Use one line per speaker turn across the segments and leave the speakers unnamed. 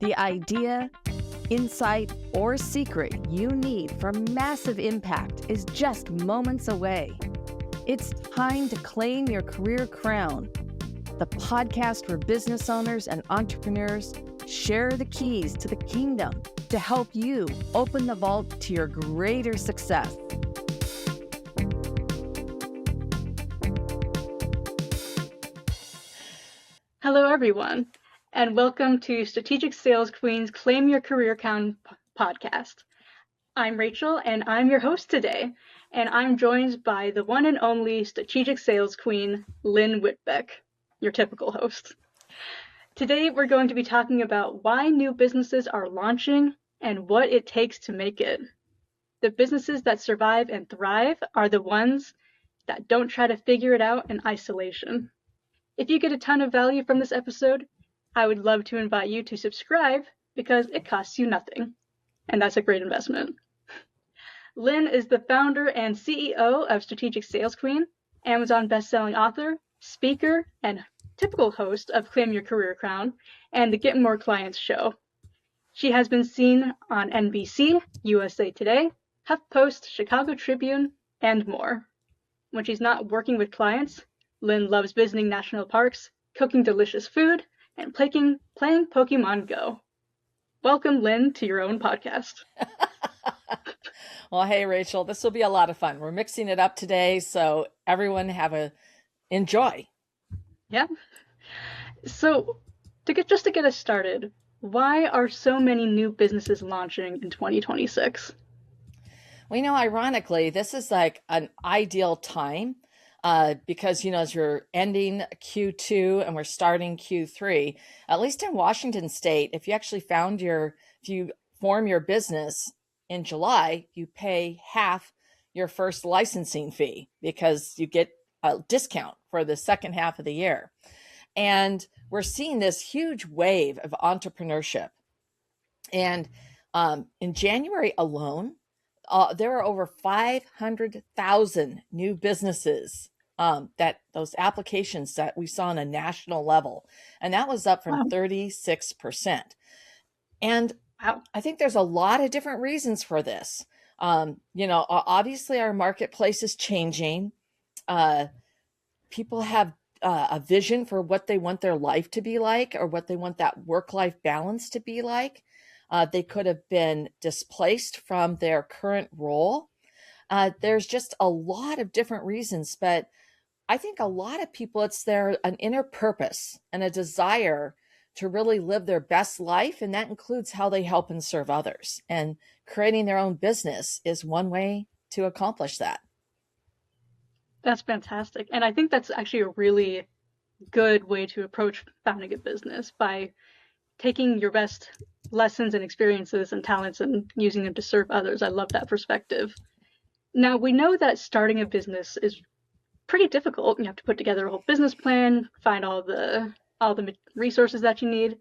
The idea, insight, or secret you need for massive impact is just moments away. It's time to claim your career crown. The podcast where business owners and entrepreneurs share the keys to the kingdom to help you open the vault to your greater success.
Hello, everyone, and welcome to Strategic Sales Queen's Claim Your Career Crown podcast. I'm Rachel, and I'm your host today, and I'm joined by the one and only Strategic Sales Queen, Lynn Whitbeck, your typical host. Today, we're going to be talking about why new businesses are launching and what it takes to make it. The businesses that survive and thrive are the ones that don't try to figure it out in isolation. If you get a ton of value from this episode, I would love to invite you to subscribe because it costs you nothing, and that's a great investment. Lynn is the founder and CEO of Strategic Sales Queen, Amazon bestselling author, speaker, and typical host of Claim Your Career Crown and the Get More Clients show. She has been seen on NBC, USA Today, HuffPost, Chicago Tribune, and more. When she's not working with clients, Lynn loves visiting national parks, cooking delicious food, and playing Pokémon Go. Welcome, Lynn, to your own podcast.
Well, hey, Rachel, this will be a lot of fun. We're mixing it up today, so everyone enjoy.
Yeah. So to get us started, why are so many new businesses launching in 2026?
Well, ironically, this is like an ideal time because, as you're ending Q2 and we're starting Q3, at least in Washington State, if you form your business in July, you pay half your first licensing fee because you get a discount for the second half of the year. And we're seeing this huge wave of entrepreneurship. And in January alone, there are over 500,000 new businesses those applications that we saw on a national level. And that was up from 36%. And I think there's a lot of different reasons for this. Obviously our marketplace is changing. People have a vision for what they want their life to be like or what they want that work-life balance to be like. They could have been displaced from their current role. There's just a lot of different reasons, but I think a lot of people, it's an inner purpose and a desire to really live their best life. And that includes how they help and serve others. And creating their own business is one way to accomplish that.
That's fantastic. And I think that's actually a really good way to approach founding a business, by taking your best lessons and experiences and talents and using them to serve others. I love that perspective. Now, we know that starting a business is pretty difficult. You have to put together a whole business plan, find all the resources that you need.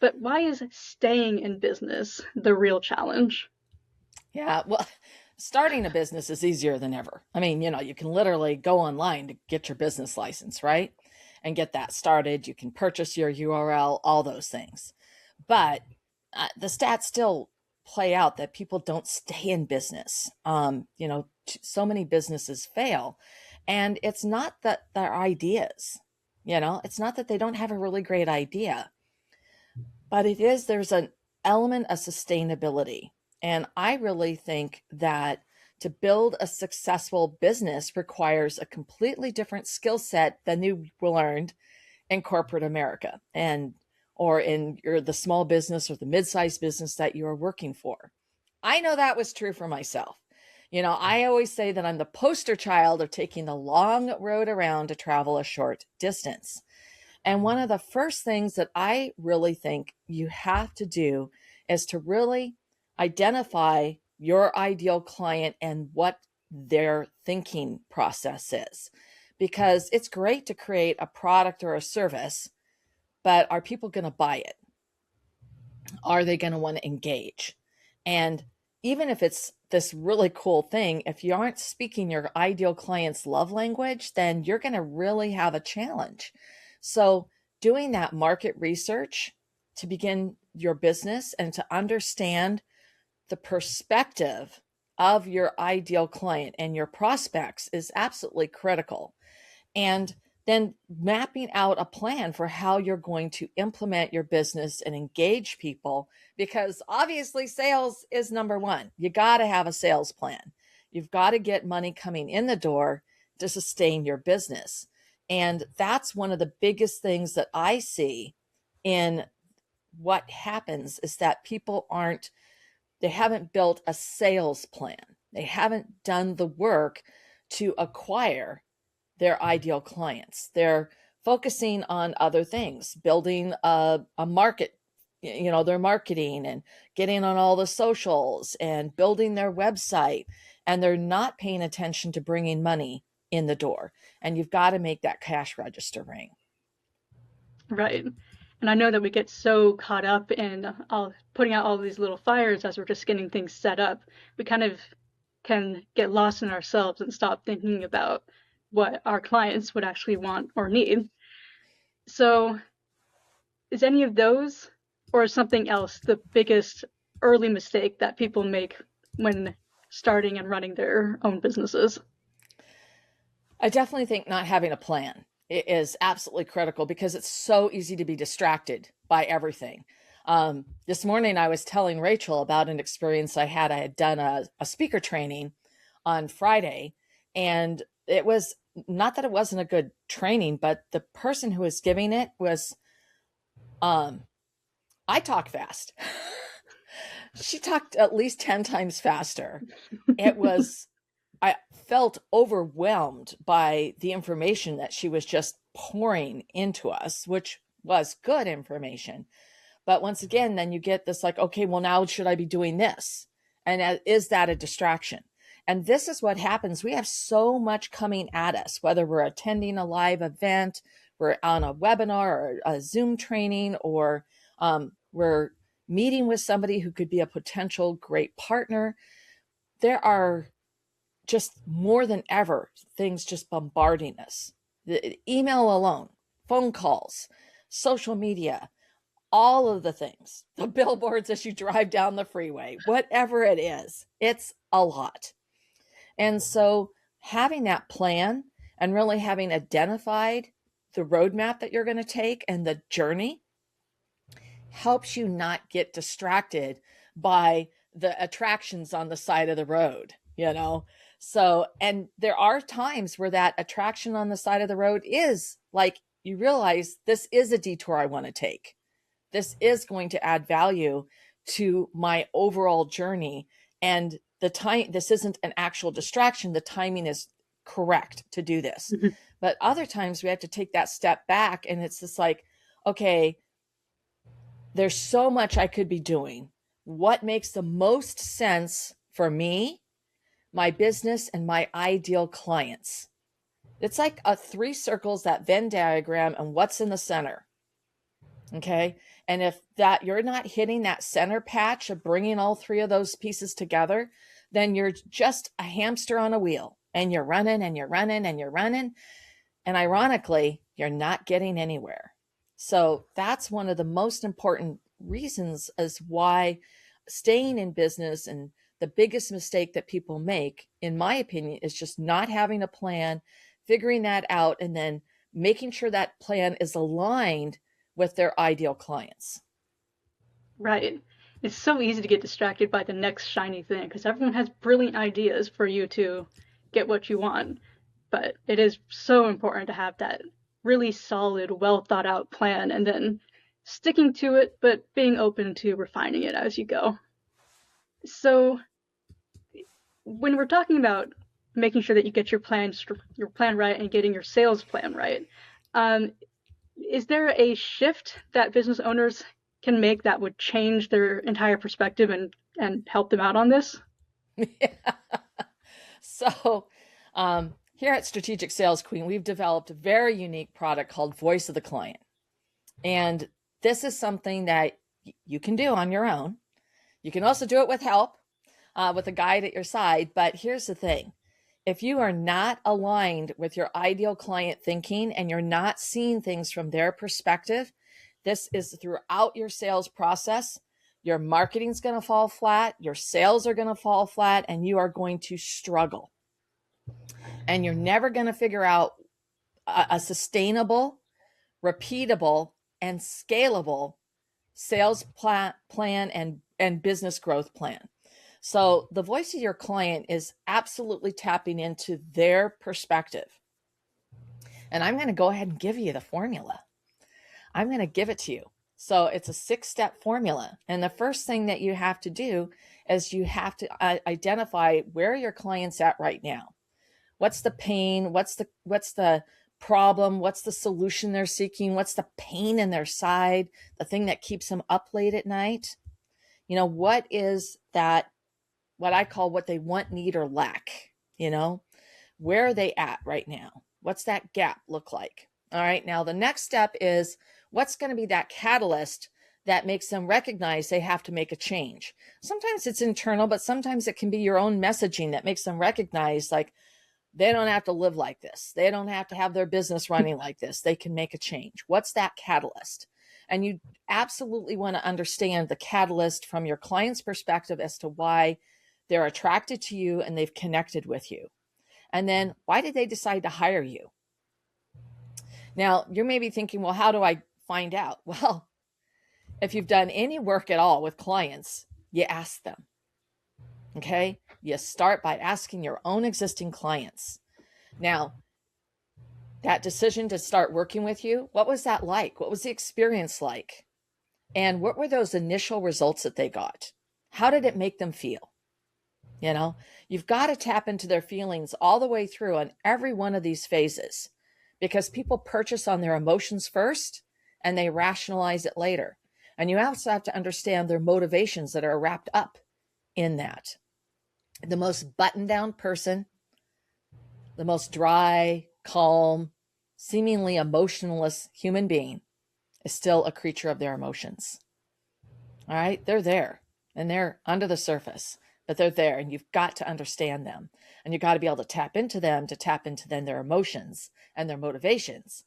But why is staying in business the real challenge?
Yeah, well, starting a business is easier than ever. I mean, you can literally go online to get your business license, right? And get that started. You can purchase your URL, all those things. But the stats still play out that people don't stay in business. So many businesses fail. And it's not that their ideas, it's not that they don't have a really great idea, but there's an element of sustainability. And I really think that to build a successful business requires a completely different skill set than you learned in corporate America or in the small business or the mid-sized business that you are working for. I know that was true for myself. I always say that I'm the poster child of taking the long road around to travel a short distance. And one of the first things that I really think you have to do is to really identify your ideal client and what their thinking process is. Because it's great to create a product or a service, but are people going to buy it? Are they going to want to engage? And even if it's this really cool thing, if you aren't speaking your ideal client's love language, then you're going to really have a challenge. So doing that market research to begin your business and to understand the perspective of your ideal client and your prospects is absolutely critical. And then mapping out a plan for how you're going to implement your business and engage people, because obviously sales is number one. You got to have a sales plan. You've got to get money coming in the door to sustain your business. And that's one of the biggest things that I see in what happens is that people they haven't built a sales plan. They haven't done the work to acquire their ideal clients. They're focusing on other things, building a market, their marketing and getting on all the socials and building their website. And they're not paying attention to bringing money in the door. And you've got to make that cash register ring.
Right. And I know that we get so caught up in putting out all these little fires as we're just getting things set up. We kind of can get lost in ourselves and stop thinking about what our clients would actually want or need. So is any of those or something else the biggest early mistake that people make when starting and running their own businesses?
I definitely think not having a plan is absolutely critical because it's so easy to be distracted by everything. This morning, I was telling Rachel about an experience I had. I had done a speaker training on Friday, and it was not that it wasn't a good training, but the person who was giving it was, I talk fast. She talked at least 10 times faster. I felt overwhelmed by the information that she was just pouring into us, which was good information. But once again, then you get this like, okay, well, now should I be doing this? And is that a distraction? And this is what happens. We have so much coming at us, whether we're attending a live event, we're on a webinar or a Zoom training, or we're meeting with somebody who could be a potential great partner. There are just more than ever things just bombarding us. The email alone, phone calls, social media, all of the things, the billboards as you drive down the freeway, whatever it is, it's a lot. And so having that plan and really having identified the roadmap that you're going to take and the journey helps you not get distracted by the attractions on the side of the road, So, and there are times where that attraction on the side of the road is like, you realize this is a detour I want to take. This is going to add value to my overall journey. And this isn't an actual distraction. The timing is correct to do this. Mm-hmm. But other times we have to take that step back, and it's just like, okay, there's so much I could be doing. What makes the most sense for me, my business, and my ideal clients? It's like a 3 circles, that Venn diagram, and what's in the center. Okay. And if you're not hitting that center patch of bringing all 3 of those pieces together, then you're just a hamster on a wheel, and you're running and you're running and you're running. And ironically, you're not getting anywhere. So that's one of the most important reasons as why staying in business, and the biggest mistake that people make, in my opinion, is just not having a plan, figuring that out, and then making sure that plan is aligned with their ideal clients.
Right. It's so easy to get distracted by the next shiny thing because everyone has brilliant ideas for you to get what you want. But it is so important to have that really solid, well thought out plan and then sticking to it, but being open to refining it as you go. So when we're talking about making sure that you get your plan right and getting your sales plan right, is there a shift that business owners can make that would change their entire perspective and help them out on this?
Yeah. So here at Strategic Sales Queen, we've developed a very unique product called Voice of the Client. And this is something that you can do on your own. You can also do it with help, with a guide at your side. But here's the thing. If you are not aligned with your ideal client thinking and you're not seeing things from their perspective, This is throughout your sales process. Your marketing's going to fall flat, your sales are going to fall flat, and you are going to struggle. And you're never going to figure out a sustainable, repeatable, and scalable sales plan and business growth plan. So the voice of your client is absolutely tapping into their perspective. And I'm going to go ahead and give you the formula. I'm going to give it to you. So it's a 6-step formula. And the first thing that you have to do is you have to identify where your client's at right now. What's the pain? What's the problem? What's the solution they're seeking? What's the pain in their side? The thing that keeps them up late at night? What is that, what I call what they want, need, or lack? Where are they at right now? What's that gap look like? All right. Now, the next step is what's going to be that catalyst that makes them recognize they have to make a change. Sometimes it's internal, but sometimes it can be your own messaging that makes them recognize, like, they don't have to live like this. They don't have to have their business running like this. They can make a change. What's that catalyst? And you absolutely want to understand the catalyst from your client's perspective as to why they're attracted to you and they've connected with you. And then why did they decide to hire you? Now, you may be thinking, well, how do I find out? Well, if you've done any work at all with clients, you ask them. Okay? You start by asking your own existing clients. Now, that decision to start working with you, what was that like? What was the experience like? And what were those initial results that they got? How did it make them feel? You've got to tap into their feelings all the way through on every one of these phases, because people purchase on their emotions first and they rationalize it later. And you also have to understand their motivations that are wrapped up in that. The most buttoned down person, the most dry, calm, seemingly emotionless human being is still a creature of their emotions. All right. They're there and they're under the surface, but they're there, and you've got to understand them, and you've got to be able to tap into them, then their emotions and their motivations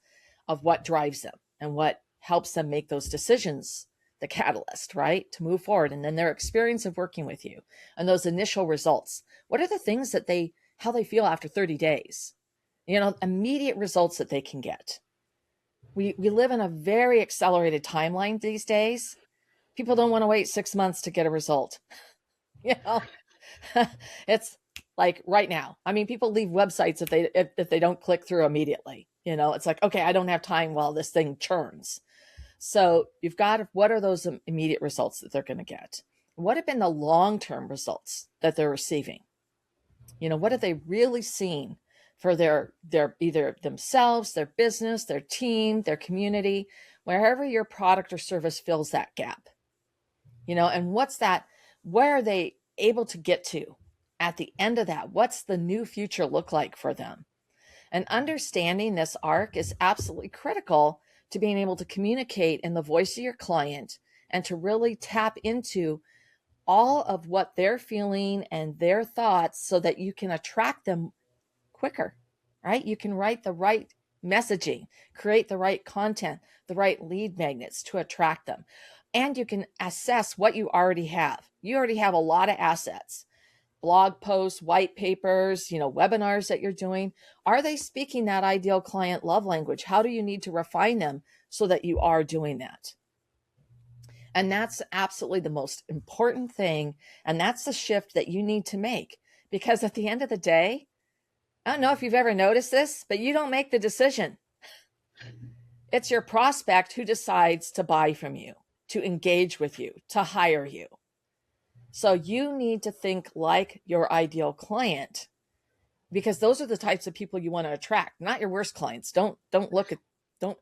of what drives them and what helps them make those decisions, the catalyst, right, to move forward. And then their experience of working with you and those initial results. What are the things that how they feel after 30 days? Immediate results that they can get. We live in a very accelerated timeline these days. People don't want to wait 6 months to get a result. It's like right now. I mean, people leave websites if they don't click through immediately. It's like, okay, I don't have time while this thing churns. So you've got, what are those immediate results that they're going to get? What have been the long-term results that they're receiving? What have they really seen for their either themselves, their business, their team, their community, wherever your product or service fills that gap? And what's that? Where are they able to get to at the end of that? What's the new future look like for them? And understanding this arc is absolutely critical to being able to communicate in the voice of your client and to really tap into all of what they're feeling and their thoughts so that you can attract them quicker, right? You can write the right messaging, create the right content, the right lead magnets to attract them. And you can assess what you already have. You already have a lot of assets, blog posts, white papers, webinars that you're doing. Are they speaking that ideal client love language? How do you need to refine them so that you are doing that? And that's absolutely the most important thing. And that's the shift that you need to make, because at the end of the day, I don't know if you've ever noticed this, but you don't make the decision. It's your prospect who decides to buy from you, to engage with you, to hire you. So you need to think like your ideal client, because those are the types of people you want to attract, not your worst clients. Don't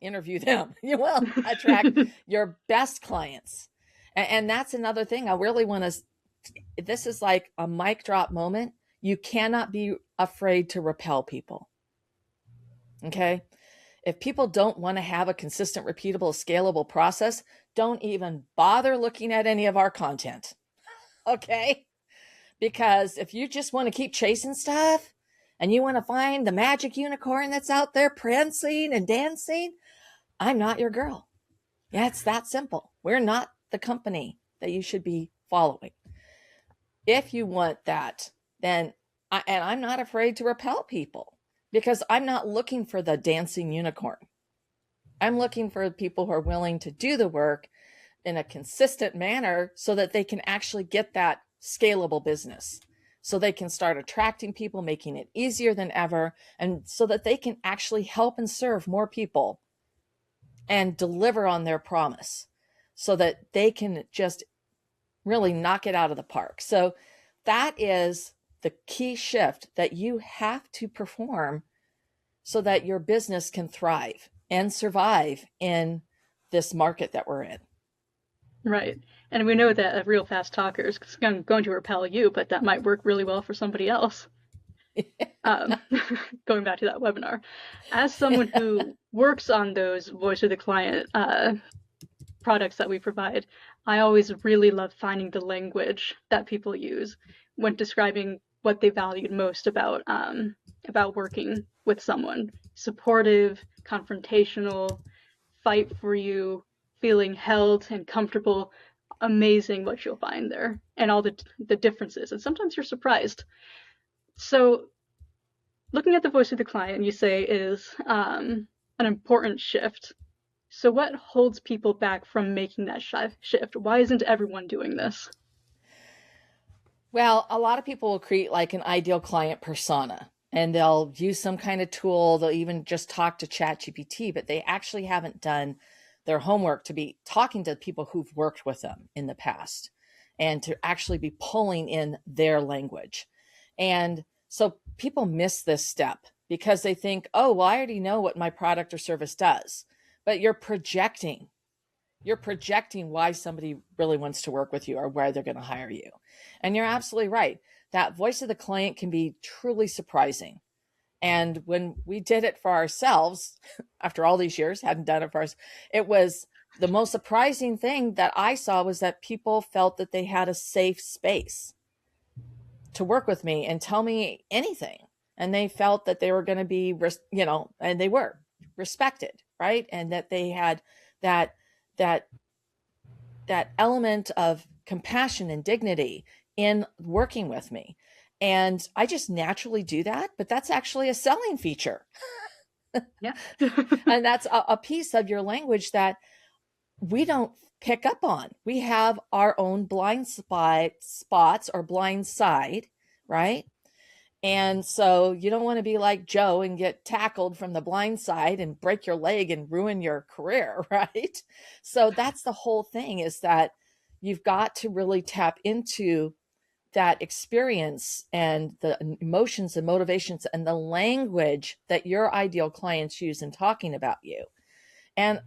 interview them. You will attract your best clients. And that's another thing I really want to, this is like a mic drop moment. You cannot be afraid to repel people. Okay. If people don't want to have a consistent, repeatable, scalable process, don't even bother looking at any of our content. Okay. Because if you just want to keep chasing stuff and you want to find the magic unicorn that's out there prancing and dancing, I'm not your girl. Yeah, it's that simple. We're not the company that you should be following. If you want that, then I'm not afraid to repel people, because I'm not looking for the dancing unicorn. I'm looking for people who are willing to do the work in a consistent manner so that they can actually get that scalable business, so they can start attracting people, making it easier than ever, and so that they can actually help and serve more people and deliver on their promise, so that they can just really knock it out of the park. So that is the key shift that you have to perform so that your business can thrive and survive in this market that we're in.
Right. And we know that real fast talkers, because I'm going to repel you, but that might work really well for somebody else. Going back to that webinar, as someone who works on those voice of the client products that we provide, I always really love finding the language that people use when describing what they valued most about working with someone. Supportive, confrontational, fight for you, feeling held and comfortable. Amazing what you'll find there, and all the differences. And sometimes you're surprised. So looking at the voice of the client, you say, is an important shift. So what holds people back from making that shift? Why isn't everyone doing this?
Well, a lot of people will create like an ideal client persona, and they'll use some kind of tool. They'll even just talk to ChatGPT, but they actually haven't done their homework to be talking to people who've worked with them in the past and to actually be pulling in their language. And so people miss this step because they think, oh, well, I already know what my product or service does. But you're projecting why somebody really wants to work with you or why they're going to hire you. And you're absolutely right. That voice of the client can be truly surprising. And when we did it for ourselves, after all these years, hadn't done it for us, it was the most surprising thing that I saw was that people felt that they had a safe space to work with me and tell me anything. And they felt that they were going to be, and they were respected, right? And that they had that element of compassion and dignity in working with me. And I just naturally do that, but that's actually a selling feature.
Yeah.
And that's a piece of your language that we don't pick up on. We have our own blind spots or blind side, right? And so you don't want to be like Joe and get tackled from the blind side and break your leg and ruin your career, right? So that's the whole thing, is that you've got to really tap into that experience and the emotions and motivations and the language that your ideal clients use in talking about you. And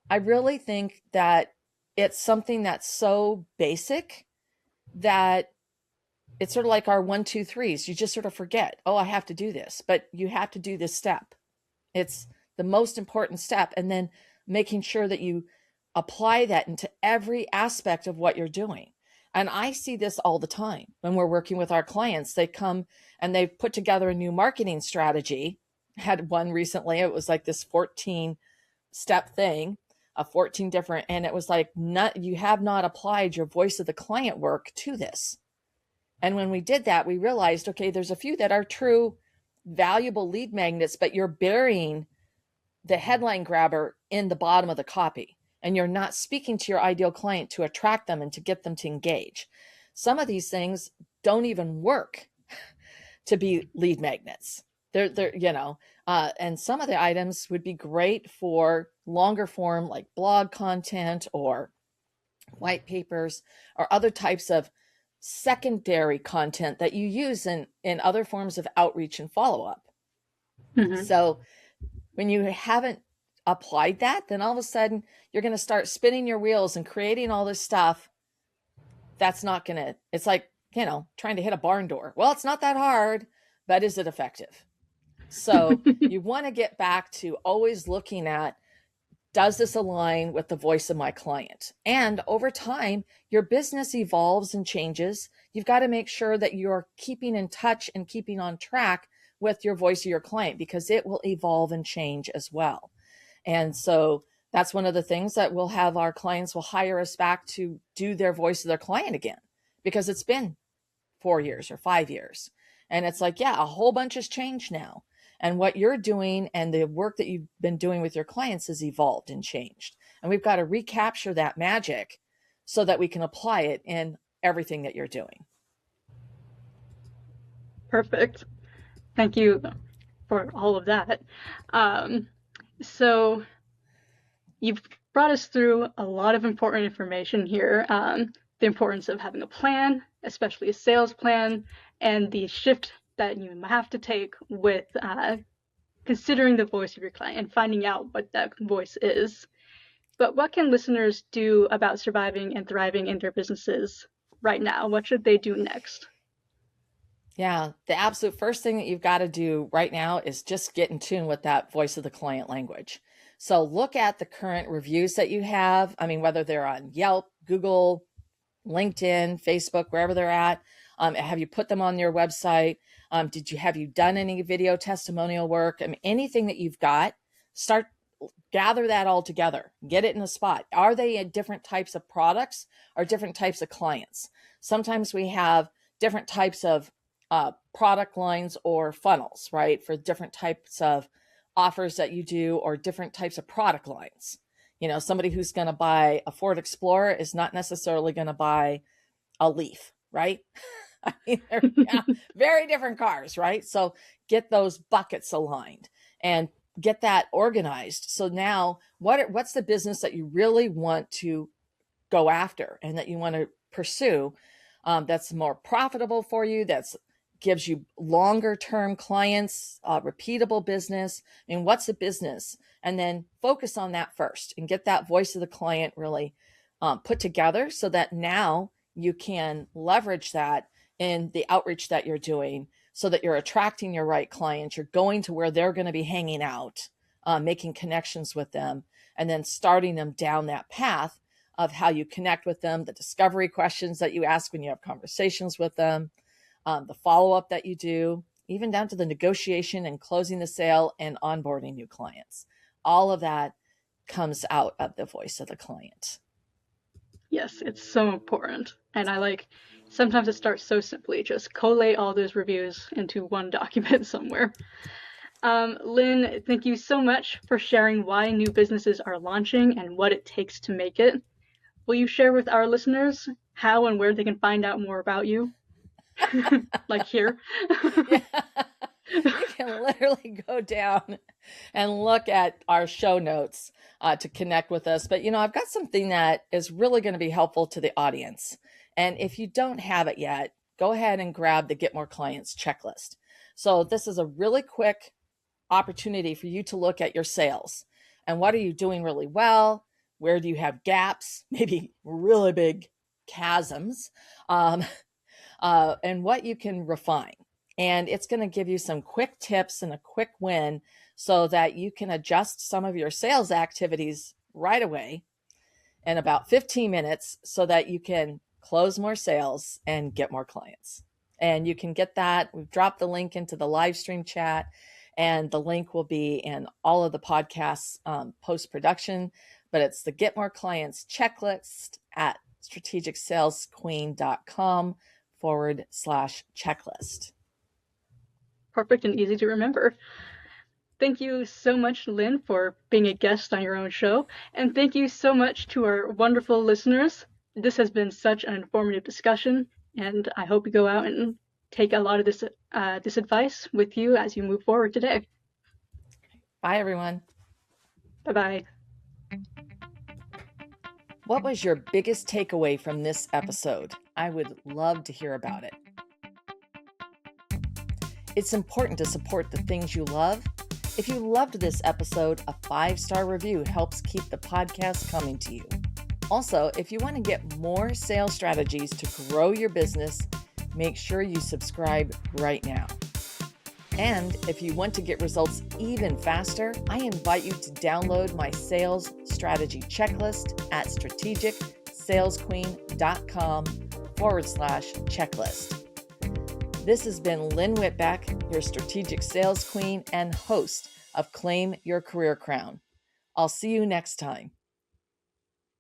I really think that it's something that's so basic that it's sort of like our 1, 2, 3s. You just sort of forget, oh, I have to do this, but you have to do this step. It's the most important step. And then making sure that you apply that into every aspect of what you're doing. And I see this all the time when we're working with our clients. They come and they've put together a new marketing strategy. I had one recently. It was like this 14-step thing, 14 different, and it was like, you have not applied your voice of the client work to this. And when we did that, we realized, okay, there's a few that are true valuable lead magnets, but you're burying the headline grabber in the bottom of the copy, and you're not speaking to your ideal client to attract them and to get them to engage. Some of these things don't even work to be lead magnets. And some of the items would be great for longer form, like blog content or white papers or other types of secondary content that you use in other forms of outreach and follow-up. Mm-hmm. So when you haven't applied that, then all of a sudden you're going to start spinning your wheels and creating all this stuff. That's not going to, it's like, trying to hit a barn door. Well, it's not that hard, but is it effective? So you want to get back to always looking at, does this align with the voice of my client? And over time, your business evolves and changes. You've got to make sure that you're keeping in touch and keeping on track with your voice of your client, because it will evolve and change as well. And so That's one of the things that we'll have our clients will hire us back to do their voice of their client again, because it's been 4 years or 5 years. And it's like, yeah, a whole bunch has changed now. And what you're doing and the work that you've been doing with your clients has evolved and changed. And we've got to recapture that magic so that we can apply it in everything that you're doing.
Perfect. Thank you for all of that. So you've brought us through a lot of important information here. The importance of having a plan, especially a sales plan, and the shift that you have to take with considering the voice of your client and finding out what that voice is. But what can listeners do about surviving and thriving in their businesses right now? What should they do next?
Yeah, the absolute first thing that you've got to do right now is just get in tune with that voice of the client language. So look at the current reviews that you have. I mean, whether they're on Yelp, Google, LinkedIn, Facebook, wherever they're at. Have you put them on your website? Have you done any video testimonial work? I mean, anything that you've got, gather that all together, get it in a spot. Are they at different types of products or different types of clients? Sometimes we have different types of product lines or funnels, right? For different types of offers that you do or different types of product lines. You know, somebody who's going to buy a Ford Explorer is not necessarily going to buy a Leaf, right? I mean, they're very different cars, right? So get those buckets aligned and get that organized. So now what's the business that you really want to go after and that you want to pursue that's more profitable for you, that's gives you longer term clients, repeatable business. I mean, what's the business? And then focus on that first and get that voice of the client really put together so that now you can leverage that in the outreach that you're doing so that you're attracting your right clients. You're going to where they're going to be hanging out, making connections with them, and then starting them down that path of how you connect with them, the discovery questions that you ask when you have conversations with them, the follow-up that you do, even down to the negotiation and closing the sale and onboarding new clients. All of that comes out of the voice of the client.
Yes, it's so important. And sometimes it starts so simply, just collate all those reviews into one document somewhere. Lynn, thank you so much for sharing why new businesses are launching and what it takes to make it. Will you share with our listeners how and where they can find out more about you? Like here?
Yeah. You can literally go down and look at our show notes to connect with us. But, I've got something that is really going to be helpful to the audience. And if you don't have it yet, go ahead and grab the Get More Clients checklist. So this is a really quick opportunity for you to look at your sales and what are you doing really well? Where do you have gaps, maybe really big chasms, and what you can refine. And it's going to give you some quick tips and a quick win so that you can adjust some of your sales activities right away in about 15 minutes so that you can close more sales and get more clients. And you can get that. We've dropped the link into the live stream chat, and the link will be in all of the podcasts post-production. But it's the Get More Clients checklist at strategicsalesqueen.com/checklist.
Perfect and easy to remember. Thank you so much, Lynn, for being a guest on your own show. And thank you so much to our wonderful listeners. This has been such an informative discussion, and I hope you go out and take a lot of this advice with you as you move forward today.
Bye, everyone.
Bye-bye.
What was your biggest takeaway from this episode? I would love to hear about it. It's important to support the things you love. If you loved this episode, a 5-star review helps keep the podcast coming to you. Also, if you want to get more sales strategies to grow your business, make sure you subscribe right now. And if you want to get results even faster, I invite you to download my sales strategy checklist at strategicsalesqueen.com/checklist. This has been Lynn Whitbeck, your strategic sales queen and host of Claim Your Career Crown. I'll see you next time.